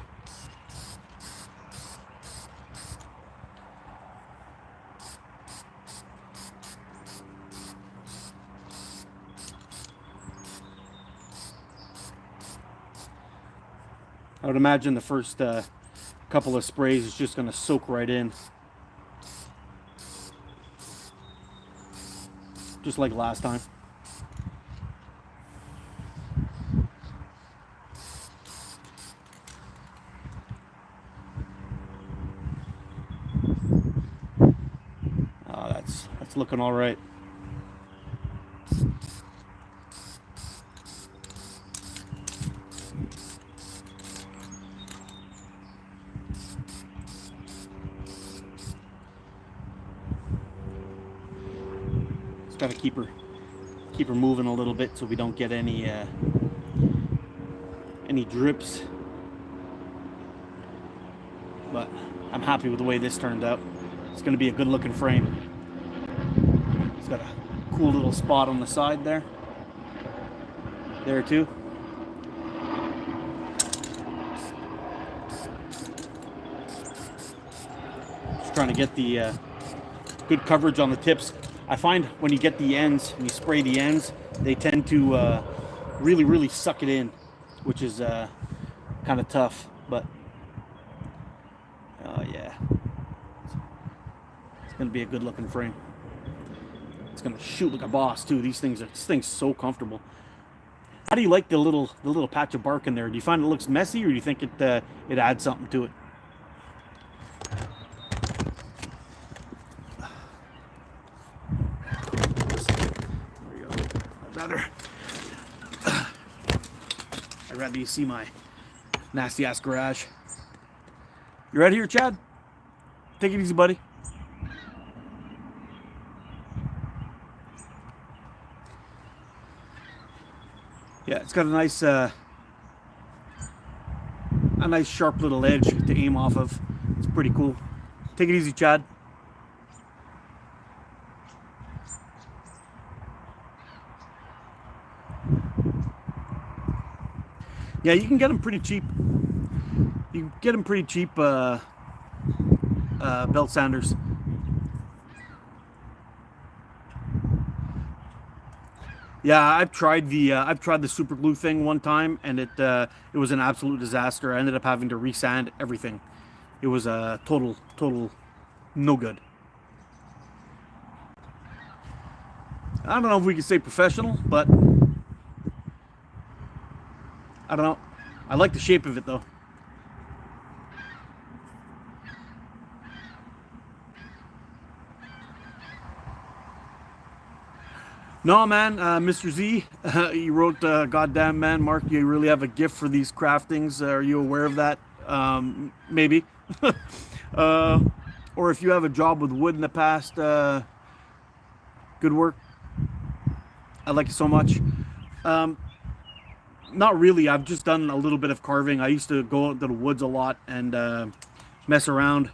I would imagine the first couple of sprays is just going to soak right in. Just like last time. Oh, that's looking all right. Got to keep her moving a little bit so we don't get any drips. But I'm happy with the way this turned out. It's going to be a good looking frame. It's got a cool little spot on the side there too. Just trying to get the good coverage on the tips. I find when you get the ends, when you spray the ends, they tend to really, really suck it in, which is kind of tough. But yeah, it's gonna be a good-looking frame. It's gonna shoot like a boss too. This thing's so comfortable. How do you like the little patch of bark in there? Do you find it looks messy, or do you think it adds something to it? I'd rather you see my nasty ass garage. You ready here, Chad? Take it easy, buddy. Yeah, it's got a nice sharp little edge to aim off of. It's pretty cool. Take it easy, Chad. Yeah, you can get them pretty cheap. You can get them pretty cheap belt sanders. Yeah, I've tried the super glue thing one time, and it was an absolute disaster. I ended up having to resand everything. It was a total no good. I don't know if we can say professional, but I don't know. I like the shape of it though. No, man, Mr. Z, you wrote, "Goddamn man, Mark, you really have a gift for these craftings. Are you aware of that? Maybe." uh, or if you have a job with wood in the past, good work. I like it so much. Um, Not really. I've just done a little bit of carving. I used to go out to the woods a lot and mess around,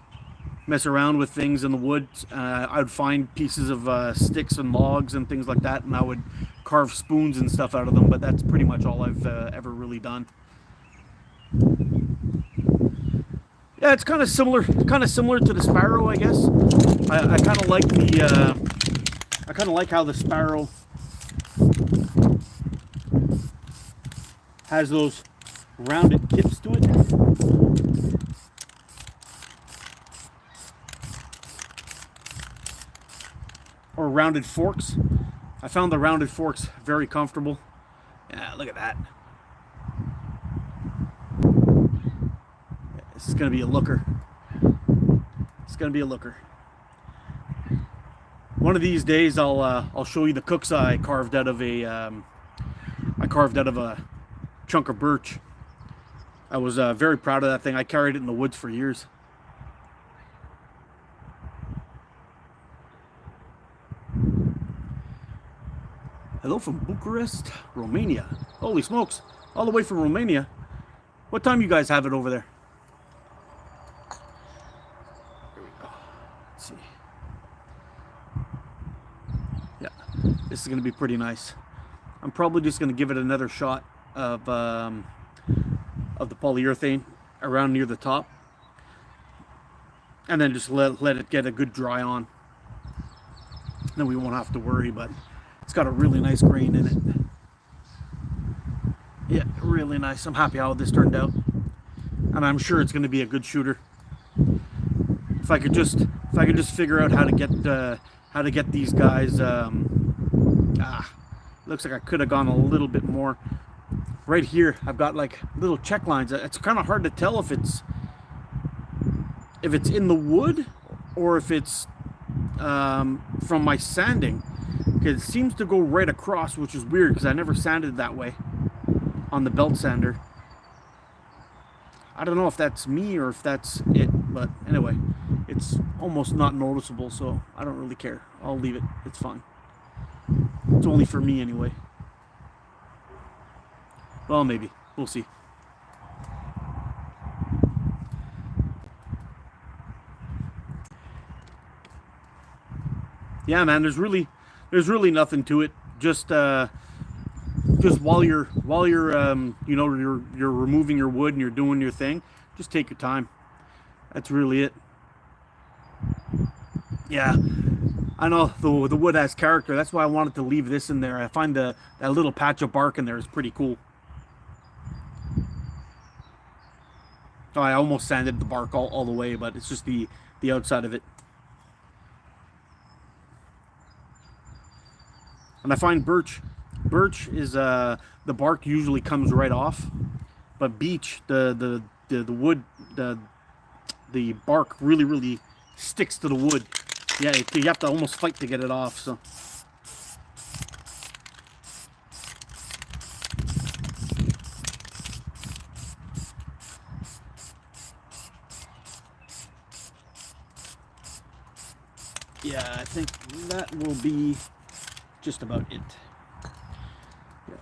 mess around with things in the woods. I would find pieces of sticks and logs and things like that, and I would carve spoons and stuff out of them. But that's pretty much all I've ever really done. Yeah, it's kind of similar to the sparrow, I guess. I kind of like I kind of like how the sparrow has those rounded tips to it. Or rounded forks. I found the rounded forks very comfortable. Yeah, look at that. This is gonna be a looker. It's gonna be a looker. One of these days, I'll show you the cooks I carved out of a chunk of birch. I was very proud of that thing. I carried it in the woods for years. Hello from Bucharest, Romania. Holy smokes, all the way from Romania. What time you guys have it over there? Here we go. Let's see. Yeah, this is going to be pretty nice. I'm probably just going to give it another shot of the polyurethane around near the top, and then just let it get a good dry on. Then we won't have to worry, but it's got a really nice grain in it. Yeah, really nice. I'm happy how this turned out, and I'm sure it's going to be a good shooter. If I could just figure out how to get these guys. Looks like I could have gone a little bit more. Right here, I've got like little check lines. It's kind of hard to tell if it's in the wood or if it's from my sanding. It seems to go right across, which is weird because I never sanded that way on the belt sander. I don't know if that's me or if that's it, but anyway, it's almost not noticeable, so I don't really care. I'll leave it. It's fine. It's only for me anyway. Well, maybe. We'll see. Yeah, man, there's really nothing to it. Just while you're you're removing your wood and you're doing your thing, just take your time. That's really it. Yeah, I know the wood has character. That's why I wanted to leave this in there. I find that little patch of bark in there is pretty cool. Oh, I almost sanded the bark all the way, but it's just the outside of it. And I find birch is the bark usually comes right off, but beech, the wood, the bark really sticks to the wood. Yeah, you have to almost fight to get it off. So. Yeah, I think that will be just about it. Yeah.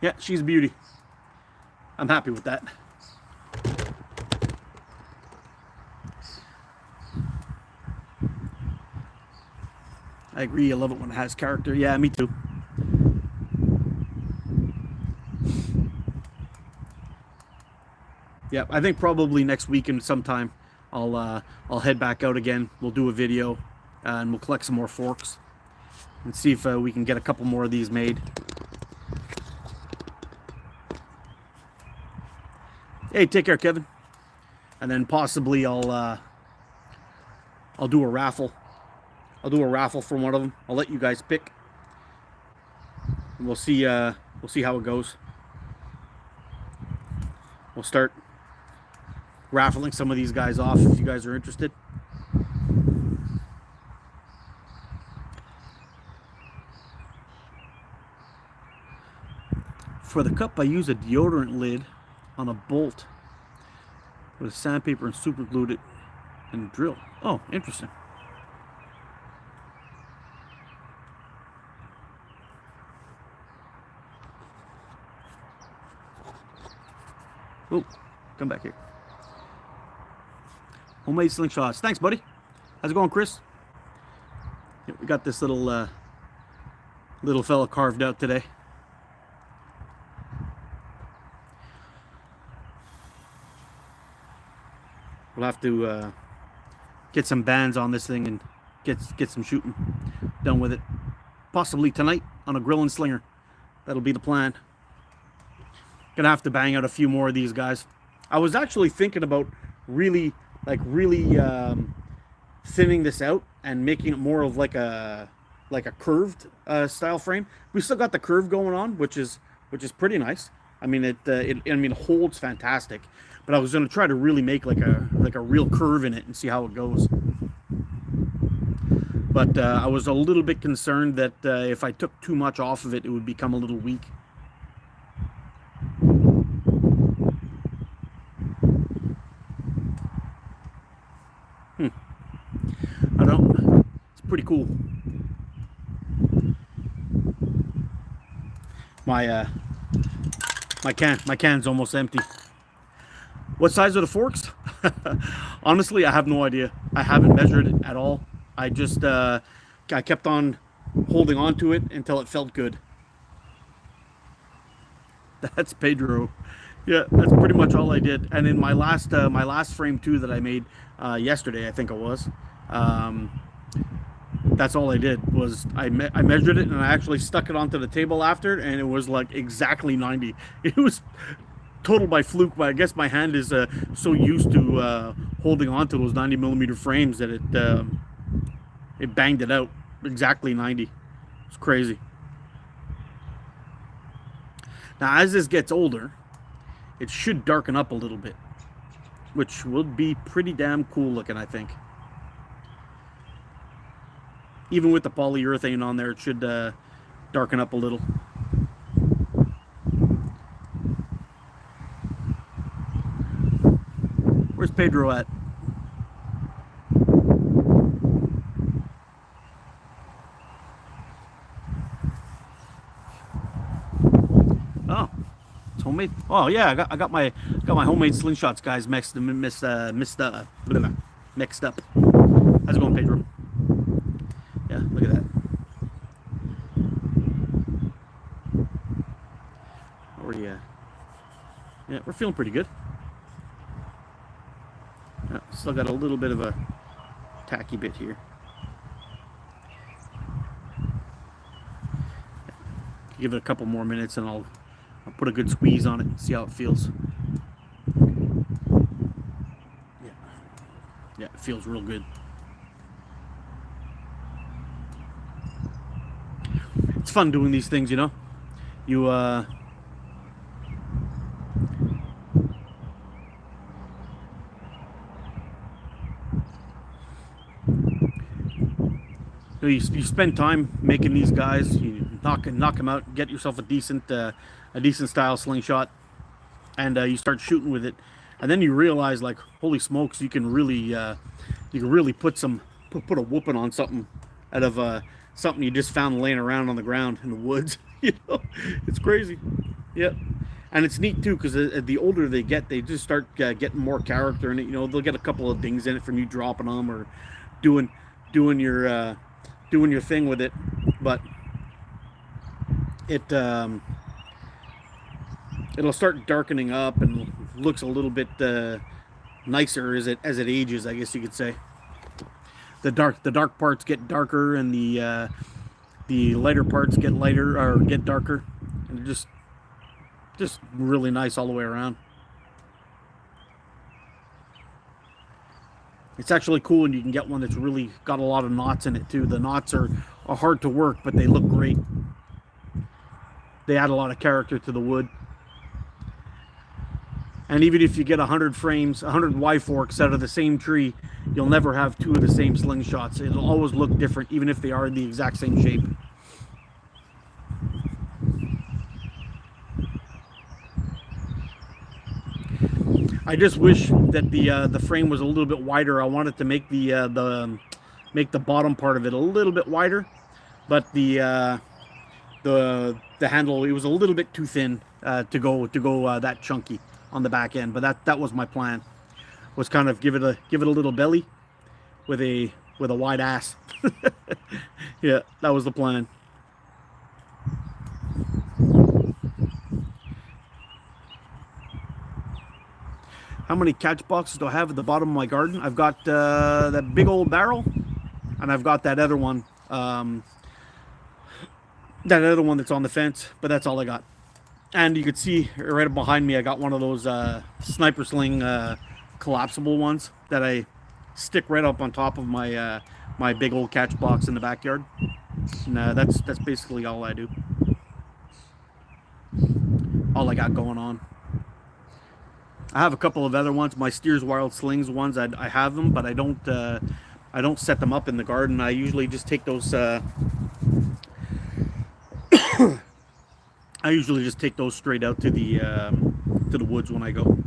Yeah, she's a beauty. I'm happy with that. I agree. I love it when it has character. Yeah, me too. Yeah, I think probably next week and sometime I'll head back out again. We'll do a video, and we'll collect some more forks and see if we can get a couple more of these made. Hey, take care, Kevin. And then possibly I'll do a raffle. I'll do a raffle for one of them. I'll let you guys pick, and we'll see how it goes. We'll start raffling some of these guys off if you guys are interested. For the cup, I use a deodorant lid on a bolt with sandpaper and super glued it and drill. Oh, interesting. Oh, come back here. Homemade slingshots. Thanks, buddy. How's it going, Chris? Yeah, we got this little fella carved out today. We'll have to get some bands on this thing and get some shooting done with it. Possibly tonight on a grill and slinger. That'll be the plan. Gonna have to bang out a few more of these guys. I was actually thinking about really thinning this out and making it more of like a curved style frame. We still got the curve going on, which is pretty nice. I mean, it holds fantastic. But I was gonna try to really make like a real curve in it and see how it goes. But I was a little bit concerned that if I took too much off of it, it would become a little weak. I don't know. It's pretty cool. My can's almost empty. What size are the forks? Honestly, I have no idea. I haven't measured it at all. I just I kept on holding on to it until it felt good. That's Pedro. Yeah, that's pretty much all I did. And in my last frame too that I made yesterday, I think it was. That's all I did was I measured it, and I actually stuck it onto the table after, and it was like exactly 90. It was total by fluke, but I guess my hand is so used to holding on to those 90mm frames that it banged it out exactly 90. It's crazy. Now, as this gets older, it should darken up a little bit, which will be pretty damn cool looking, I think. Even with the polyurethane on there, it should darken up a little. Where's Pedro at? Oh, it's homemade. Oh yeah, I got my homemade slingshots, guys. Mixed up. How's it going, Pedro? Yeah, look at that. Already, yeah, we're feeling pretty good. Still got a little bit of a tacky bit here. Give it a couple more minutes and I'll put a good squeeze on it and see how it feels. Yeah, it feels real good. It's fun doing these things, you know. You spend time making these guys. You knock them out, get yourself a decent style slingshot, and you start shooting with it. And then you realize, like, holy smokes, you can really put a whooping on something out of something you just found laying around on the ground in the woods. You know, it's crazy. Yep. And it's neat too, because the older they get, they just start getting more character in it. You know, they'll get a couple of dings in it from you dropping them or doing your thing with it. But it'll start darkening up and looks a little bit nicer as it ages, I guess you could say. The dark parts get darker, and the lighter parts get lighter or get darker, and just really nice all the way around. It's actually cool when you can get one that's really got a lot of knots in it too. The knots are hard to work, but they look great. They add a lot of character to the wood. And even if you get 100 frames, 100 Y forks out of the same tree, you'll never have two of the same slingshots. It'll always look different, even if they are the exact same shape. I just wish that the frame was a little bit wider. I wanted to make the bottom part of it a little bit wider, but the handle, it was a little bit too thin to go that chunky on the back end. But that was my plan, was kind of give it a little belly with a wide ass. Yeah, that was the plan. How many catch boxes do I have at the bottom of my garden? I've got that big old barrel, and I've got that other one. That other one that's on the fence, but that's all I got. And you could see right behind me, I got one of those sniper sling collapsible ones that I stick right up on top of my my big old catch box in the backyard. And that's basically all I do. All I got going on. I have a couple of other ones, my Steers Wild Slings ones. I have them, but I don't set them up in the garden. I usually just take those. I usually just take those straight out to the woods when I go.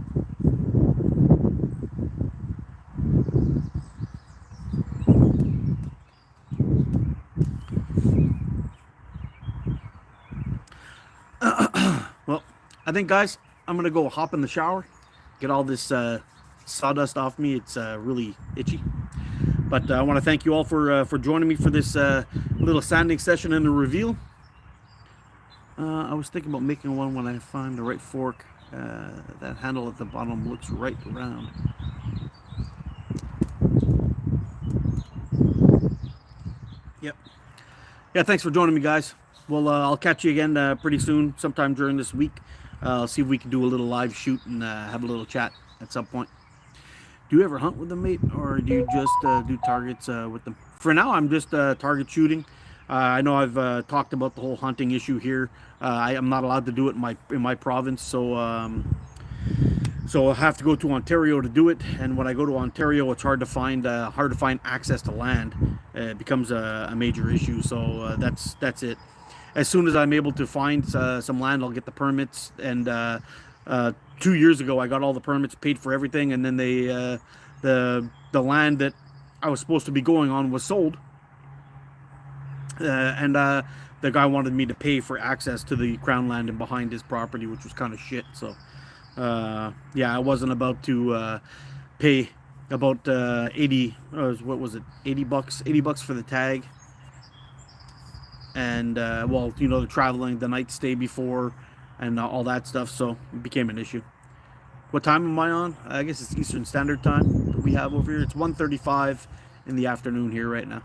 Well, I think, guys, I'm gonna go hop in the shower, get all this sawdust off me. It's really itchy. But I want to thank you all for joining me for this little sanding session and the reveal. I was thinking about making one when I find the right fork. That handle at the bottom looks right round. Yep. Yeah, thanks for joining me, guys. Well, I'll catch you again pretty soon, sometime during this week. I'll see if we can do a little live shoot and have a little chat at some point. Do you ever hunt with them, mate, or do you just do targets with them? For now, I'm just target shooting. I know I've talked about the whole hunting issue here. I am not allowed to do it in my province, so I have to go to Ontario to do it. And when I go to Ontario, it's hard to find access to land. It becomes a major issue. So that's it. As soon as I'm able to find some land, I'll get the permits. And 2 years ago, I got all the permits, paid for everything, and then the land that I was supposed to be going on was sold. And the guy wanted me to pay for access to the crown land and behind his property, which was kind of shit. So yeah, I wasn't about to pay about 80 what was it, 80 bucks for the tag, and well, you know, the traveling, the night stay before, and all that stuff. So it became an issue. What time am I on? I guess it's Eastern Standard Time that we have over here. It's 1:35 in the afternoon here right now.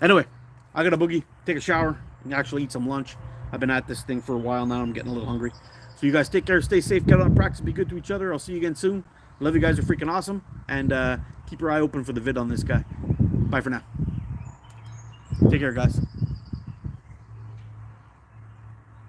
Anyway, I got a boogie, take a shower, and actually eat some lunch. I've been at this thing for a while now. I'm getting a little hungry. So you guys take care, stay safe, get out and practice, be good to each other. I'll see you again soon. Love you guys, are freaking awesome. And keep your eye open for the vid on this guy. Bye for now. Take care, guys.